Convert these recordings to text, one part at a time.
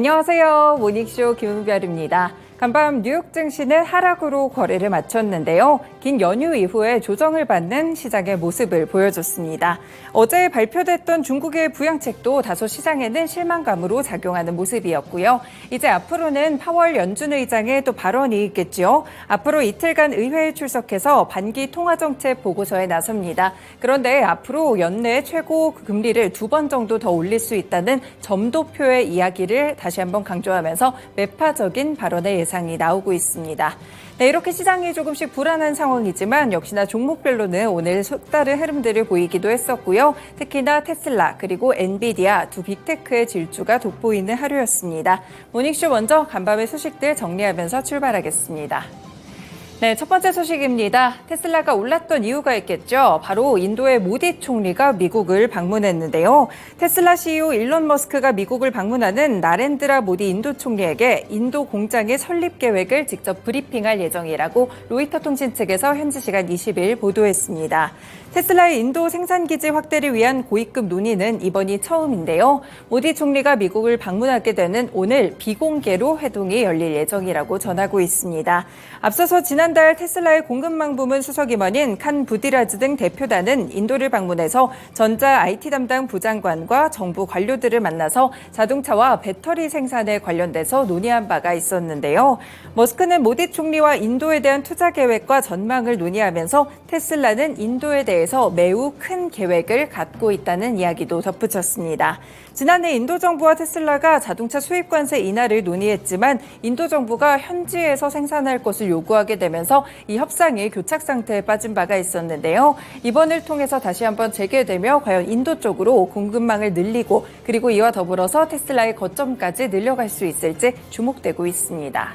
안녕하세요. 모닝쇼 김은별입니다. 간밤 뉴욕 증시는 하락으로 거래를 마쳤는데요. 긴 연휴 이후에 조정을 받는 시장의 모습을 보여줬습니다. 어제 발표됐던 중국의 부양책도 다소 시장에는 실망감으로 작용하는 모습이었고요. 이제 앞으로는 파월 연준 의장의 또 발언이 있겠죠. 앞으로 이틀간 의회에 출석해서 반기 통화정책 보고서에 나섭니다. 그런데 앞으로 연내 최고 금리를 2번 정도 더 올릴 수 있다는 점도표의 이야기를 다시 한번 강조하면서 매파적인 발언의 예상이 나오고 있습니다. 네, 이렇게 시장이 조금씩 불안한 상황이지만 역시나 종목별로는 오늘 색다른 흐름들을 보이기도 했었고요. 특히나 테슬라 그리고 엔비디아 두 빅테크의 질주가 돋보이는 하루였습니다. 모닝쇼 먼저 간밤의 소식들 정리하면서 출발하겠습니다. 네, 첫 번째 소식입니다. 테슬라가 올랐던 이유가 있겠죠. 바로 인도의 모디 총리가 미국을 방문했는데요. 테슬라 CEO 일론 머스크가 미국을 방문하는 나렌드라 모디 인도 총리에게 인도 공장의 설립 계획을 직접 브리핑할 예정이라고 로이터 통신 측에서 현지 시간 20일 보도했습니다. 테슬라의 인도 생산기지 확대를 위한 고위급 논의는 이번이 처음인데요. 모디 총리가 미국을 방문하게 되는 오늘 비공개로 회동이 열릴 예정이라고 전하고 있습니다. 앞서서 지난달 테슬라의 공급망 부문 수석임원인 칸 부디라즈 등 대표단은 인도를 방문해서 전자 IT 담당 부장관과 정부 관료들을 만나서 자동차와 배터리 생산에 관련돼서 논의한 바가 있었는데요. 머스크는 모디 총리와 인도에 대한 투자 계획과 전망을 논의하면서 테슬라는 인도에 대해서 매우 큰 계획을 갖고 있다는 이야기도 덧붙였습니다. 지난해 인도 정부와 테슬라가 자동차 수입 관세 인하를 논의했지만 인도 정부가 현지에서 생산할 것을 요구하게 되면서 이 협상이 교착 상태에 빠진 바가 있었는데요. 이번을 통해서 다시 한번 재개되며 과연 인도 쪽으로 공급망을 늘리고 그리고 이와 더불어서 테슬라의 거점까지 늘려갈 수 있을지 주목되고 있습니다.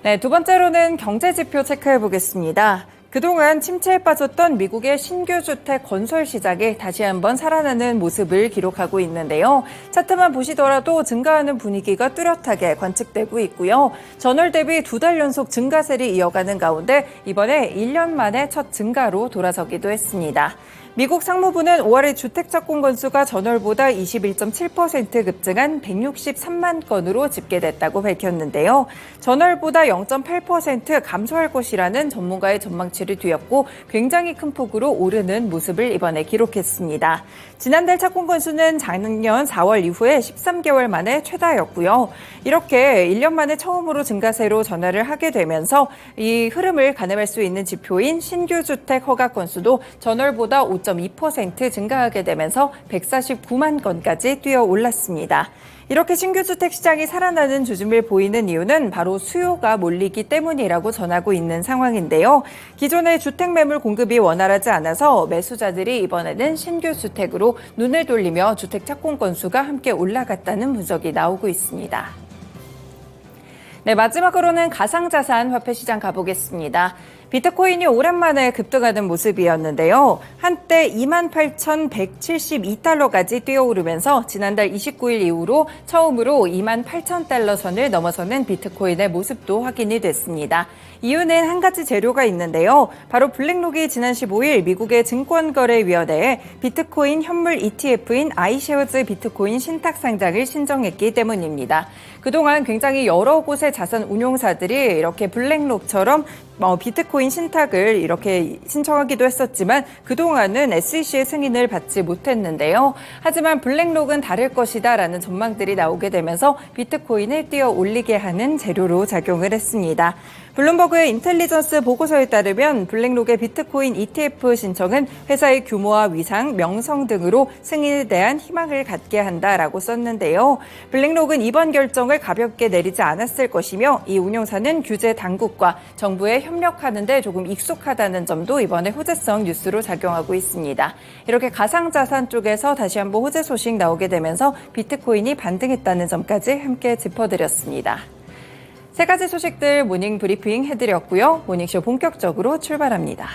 네, 두 번째로는 경제 지표 체크해 보겠습니다. 그동안 침체에 빠졌던 미국의 신규 주택 건설 시장이 다시 한번 살아나는 모습을 기록하고 있는데요. 차트만 보시더라도 증가하는 분위기가 뚜렷하게 관측되고 있고요. 전월 대비 2달 연속 증가세를 이어가는 가운데 이번에 1년 만에 첫 증가로 돌아서기도 했습니다. 미국 상무부는 5월의 주택 착공 건수가 전월보다 21.7% 급증한 163만 건으로 집계됐다고 밝혔는데요. 전월보다 0.8% 감소할 것이라는 전문가의 전망치를 뒤엎고 굉장히 큰 폭으로 오르는 모습을 이번에 기록했습니다. 지난달 착공 건수는 작년 4월 이후에 13개월 만에 최다였고요. 이렇게 1년 만에 처음으로 증가세로 전환을 하게 되면서 이 흐름을 가늠할 수 있는 지표인 신규 주택 허가 건수도 전월보다 5.2% 증가하게 되면서 149만 건까지 뛰어 올랐습니다. 이렇게 신규 주택 시장이 살아나는 조짐을 보이는 이유는 바로 수요가 몰리기 때문이라고 전하고 있는 상황인데요. 기존의 주택 매물 공급이 원활하지 않아서 매수자들이 이번에는 신규 주택으로 눈을 돌리며 주택 착공 건수가 함께 올라갔다는 분석이 나오고 있습니다. 네, 마지막으로는 가상자산 화폐 시장 가보겠습니다. 비트코인이 오랜만에 급등하는 모습이었는데요. 한때 28,172달러까지 뛰어오르면서 지난달 29일 이후로 처음으로 28,000달러 선을 넘어서는 비트코인의 모습도 확인이 됐습니다. 이유는 한 가지 재료가 있는데요. 바로 블랙록이 지난 15일 미국의 증권거래위원회에 비트코인 현물 ETF인 iShares 비트코인 신탁 상장을 신청했기 때문입니다. 그동안 굉장히 여러 곳의 자산 운용사들이 이렇게 블랙록처럼 비트코인 신탁을 이렇게 신청하기도 했었지만 그동안은 SEC의 승인을 받지 못했는데요. 하지만 블랙록은 다를 것이다라는 전망들이 나오게 되면서 비트코인을 뛰어 올리게 하는 재료로 작용을 했습니다. 블룸버그의 인텔리전스 보고서에 따르면 블랙록의 비트코인 ETF 신청은 회사의 규모와 위상, 명성 등으로 승인에 대한 희망을 갖게 한다라고 썼는데요. 블랙록은 이번 결정을 가볍게 내리지 않았을 것이며 이 운용사는 규제 당국과 정부에 협력하는 데 조금 익숙하다는 점도 이번에 호재성 뉴스로 작용하고 있습니다. 이렇게 가상자산 쪽에서 다시 한번 호재 소식 나오게 되면서 비트코인이 반등했다는 점까지 함께 짚어드렸습니다. 세 가지 소식들 모닝 브리핑 해드렸고요. 모닝쇼 본격적으로 출발합니다.